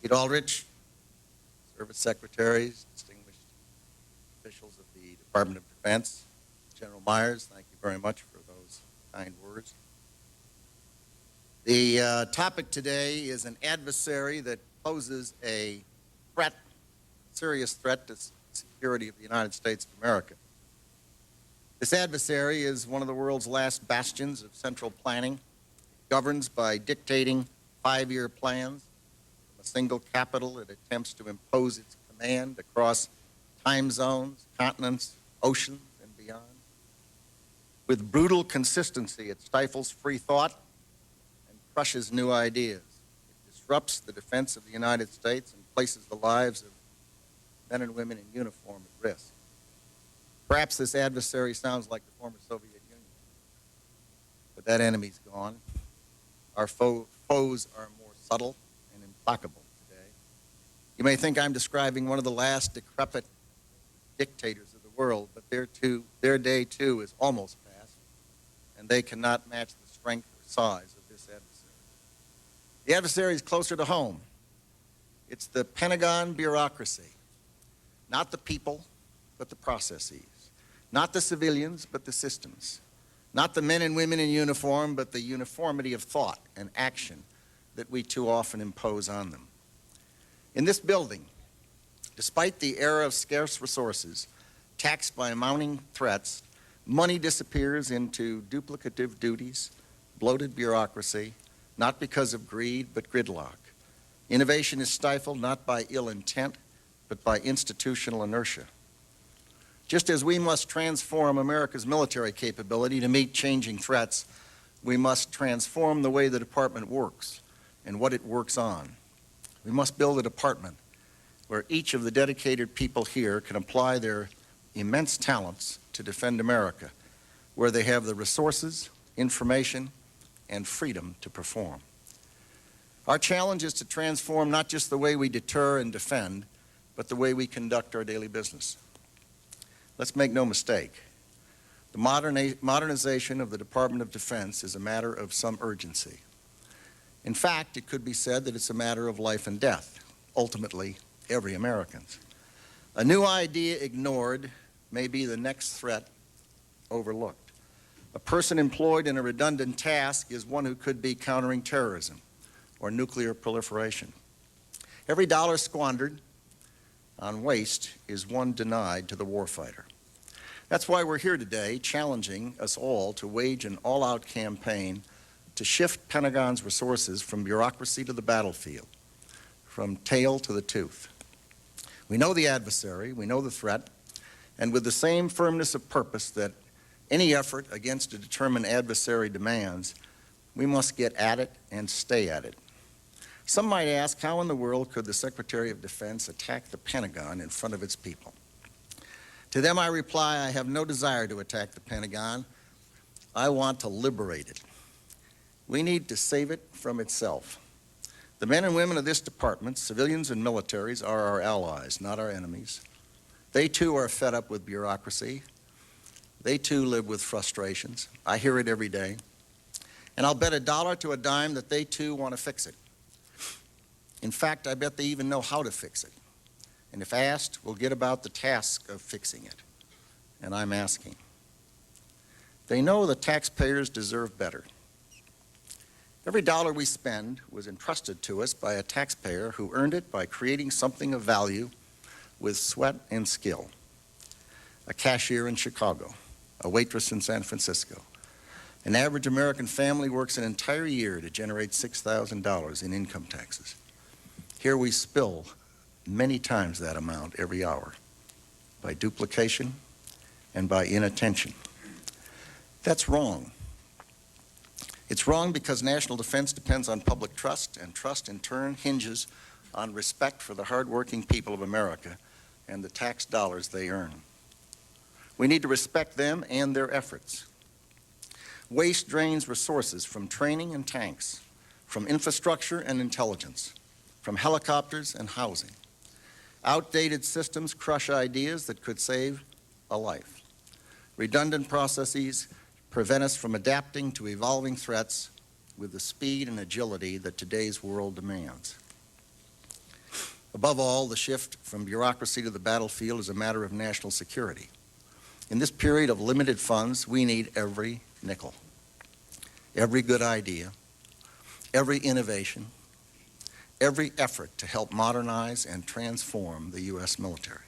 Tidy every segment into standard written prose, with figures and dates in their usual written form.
Pete Aldrich, service secretaries, distinguished officials of the Department of Defense, General Myers, thank you very much for those kind words. The topic today is an adversary that poses a threat, serious threat to the security of the United States of America. This adversary is one of the world's last bastions of central planning. It governs by dictating 5-year plans from a single capital. It attempts to impose its command across time zones, continents, oceans, and beyond. With brutal consistency, it stifles free thought and crushes new ideas. It disrupts the defense of the United States and places the lives of men and women in uniform at risk. Perhaps this adversary sounds like the former Soviet Union, but that enemy's gone. Our foes are more subtle and implacable today. You may think I'm describing one of the last decrepit dictators of the world, but their day too is almost past, and they cannot match the strength or size of this adversary. The adversary is closer to home. It's the Pentagon bureaucracy, not the people, but the processes. Not the civilians, but the systems. Not the men and women in uniform, but the uniformity of thought and action that we too often impose on them. In this building, despite the era of scarce resources, taxed by mounting threats, money disappears into duplicative duties, bloated bureaucracy, not because of greed, but gridlock. Innovation is stifled not by ill intent, but by institutional inertia. Just as we must transform America's military capability to meet changing threats, we must transform the way the department works and what it works on. We must build a department where each of the dedicated people here can apply their immense talents to defend America, where they have the resources, information, and freedom to perform. Our challenge is to transform not just the way we deter and defend, but the way we conduct our daily business. Let's make no mistake. The modernization of the Department of Defense is a matter of some urgency. In fact, it could be said that it's a matter of life and death, ultimately, every American's. A new idea ignored may be the next threat overlooked. A person employed in a redundant task is one who could be countering terrorism or nuclear proliferation. Every dollar squandered on waste is one denied to the warfighter. That's why we're here today, challenging us all to wage an all-out campaign to shift Pentagon's resources from bureaucracy to the battlefield, from tail to the tooth. We know the adversary, we know the threat, and with the same firmness of purpose that any effort against a determined adversary demands, we must get at it and stay at it. Some might ask, how in the world could the Secretary of Defense attack the Pentagon in front of its people? To them I reply, I have no desire to attack the Pentagon. I want to liberate it. We need to save it from itself. The men and women of this department, civilians and militaries, are our allies, not our enemies. They too are fed up with bureaucracy. They too live with frustrations. I hear it every day. And I'll bet a dollar to a dime that they too want to fix it. In fact, I bet they even know how to fix it. And if asked, we'll get about the task of fixing it. And I'm asking. They know the taxpayers deserve better. Every dollar we spend was entrusted to us by a taxpayer who earned it by creating something of value with sweat and skill. A cashier in Chicago, a waitress in San Francisco. An average American family works an entire year to generate $6,000 in income taxes. Here we spill many times that amount every hour by duplication and by inattention. That's wrong. It's wrong because national defense depends on public trust, and trust in turn hinges on respect for the hardworking people of America and the tax dollars they earn. We need to respect them and their efforts. Waste drains resources from training and tanks, from infrastructure and intelligence, from helicopters and housing. Outdated systems crush ideas that could save a life. Redundant processes prevent us from adapting to evolving threats with the speed and agility that today's world demands. Above all, the shift from bureaucracy to the battlefield is a matter of national security. In this period of limited funds, we need every nickel, every good idea, every innovation, every effort to help modernize and transform the U.S. military.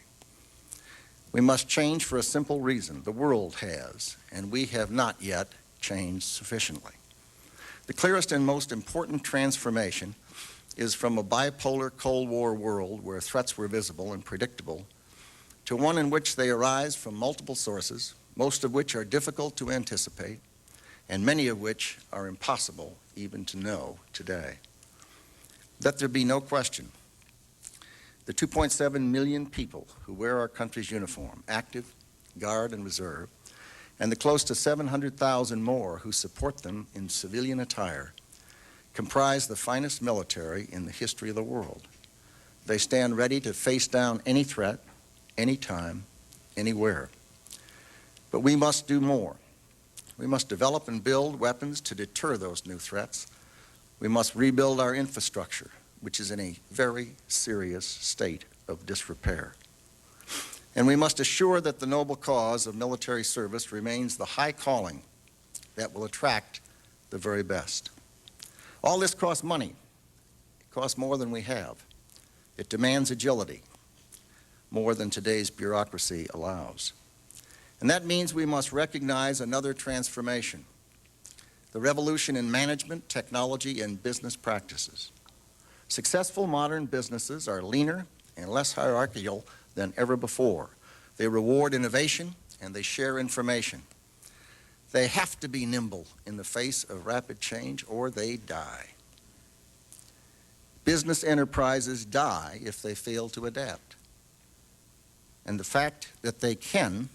We must change for a simple reason. The world has, and we have not yet changed sufficiently. The clearest and most important transformation is from a bipolar Cold War world where threats were visible and predictable to one in which they arise from multiple sources, most of which are difficult to anticipate, and many of which are impossible even to know today. Let there be no question. The 2.7 million people who wear our country's uniform, active, Guard, and Reserve, and the close to 700,000 more who support them in civilian attire comprise the finest military in the history of the world. They stand ready to face down any threat, anytime, anywhere. But we must do more. We must develop and build weapons to deter those new threats. We must rebuild our infrastructure, which is in a very serious state of disrepair. And we must assure that the noble cause of military service remains the high calling that will attract the very best. All this costs money. It costs more than we have. It demands agility, more than today's bureaucracy allows. And that means we must recognize another transformation, the revolution in management, technology, and business practices. Successful modern businesses are leaner and less hierarchical than ever before. They reward innovation and they share information. They have to be nimble in the face of rapid change or they die. Business enterprises die if they fail to adapt. And the fact that they can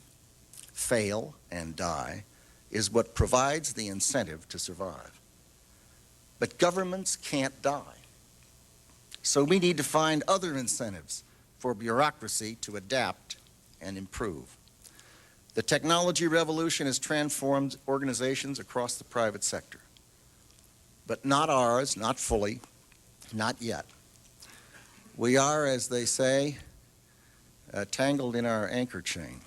fail and die is what provides the incentive to survive. But governments can't die. So we need to find other incentives for bureaucracy to adapt and improve. The technology revolution has transformed organizations across the private sector, but not ours, not fully, not yet. We are, as they say, tangled in our anchor chain.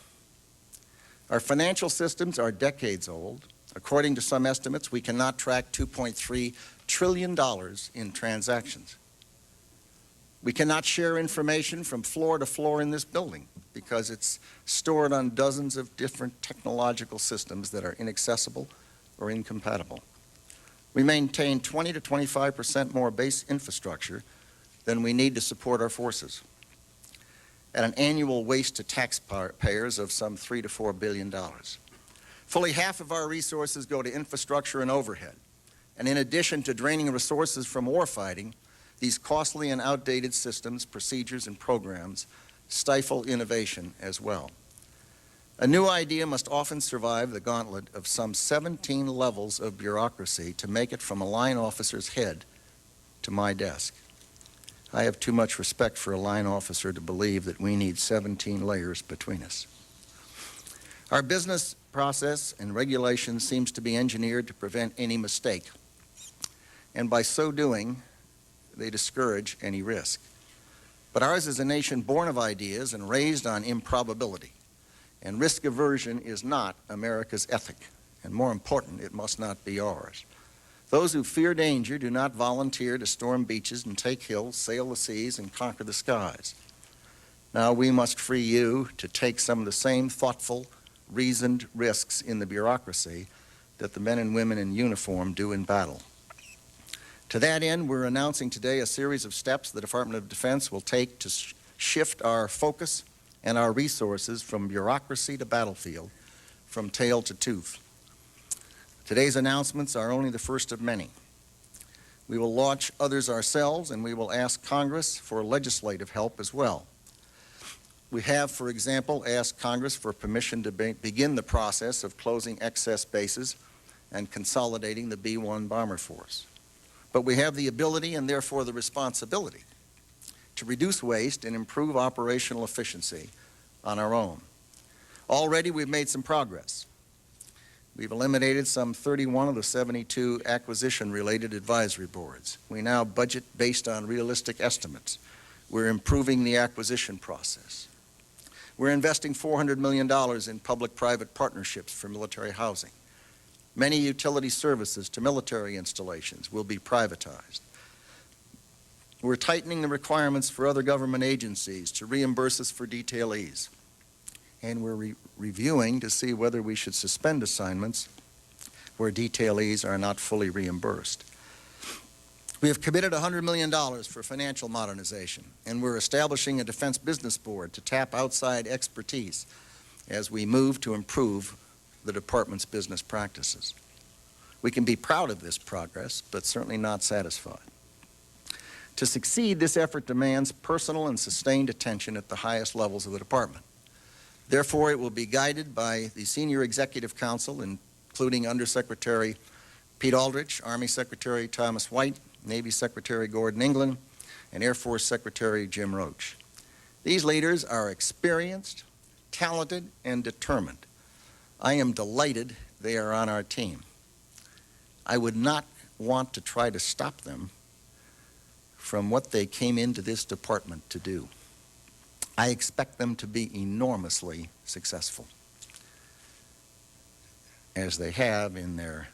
Our financial systems are decades old. According to some estimates, we cannot track $2.3 trillion in transactions. We cannot share information from floor to floor in this building because it's stored on dozens of different technological systems that are inaccessible or incompatible. We maintain 20 to 25% more base infrastructure than we need to support our forces, at an annual waste to taxpayers of some $3 to $4 billion. Fully half of our resources go to infrastructure and overhead. And in addition to draining resources from warfighting, these costly and outdated systems, procedures, and programs stifle innovation as well. A new idea must often survive the gauntlet of some 17 levels of bureaucracy to make it from a line officer's head to my desk. I have too much respect for a line officer to believe that we need 17 layers between us. Our business process and regulation seems to be engineered to prevent any mistake, and by so doing, they discourage any risk. But ours is a nation born of ideas and raised on improbability, and risk aversion is not America's ethic, and more important, it must not be ours. Those who fear danger do not volunteer to storm beaches and take hills, sail the seas, and conquer the skies. Now we must free you to take some of the same thoughtful, reasoned risks in the bureaucracy that the men and women in uniform do in battle. To that end, we're announcing today a series of steps the Department of Defense will take to shift our focus and our resources from bureaucracy to battlefield, from tail to tooth. Today's announcements are only the first of many. We will launch others ourselves, and we will ask Congress for legislative help as well. We have, for example, asked Congress for permission to begin the process of closing excess bases and consolidating the B-1 bomber force. But we have the ability and therefore the responsibility to reduce waste and improve operational efficiency on our own. Already we've made some progress. We've eliminated some 31 of the 72 acquisition-related advisory boards. We now budget based on realistic estimates. We're improving the acquisition process. We're investing $400 million in public-private partnerships for military housing. Many utility services to military installations will be privatized. We're tightening the requirements for other government agencies to reimburse us for detailees. And we're reviewing to see whether we should suspend assignments where detailees are not fully reimbursed. We have committed $100 million for financial modernization, and we're establishing a Defense Business Board to tap outside expertise as we move to improve the department's business practices. We can be proud of this progress, but certainly not satisfied. To succeed, this effort demands personal and sustained attention at the highest levels of the department. Therefore, it will be guided by the Senior Executive Council, including Undersecretary Pete Aldrich, Army Secretary Thomas White, Navy Secretary Gordon England, and Air Force Secretary Jim Roach. These leaders are experienced, talented, and determined. I am delighted they are on our team. I would not want to try to stop them from what they came into this department to do. I expect them to be enormously successful, as they have in their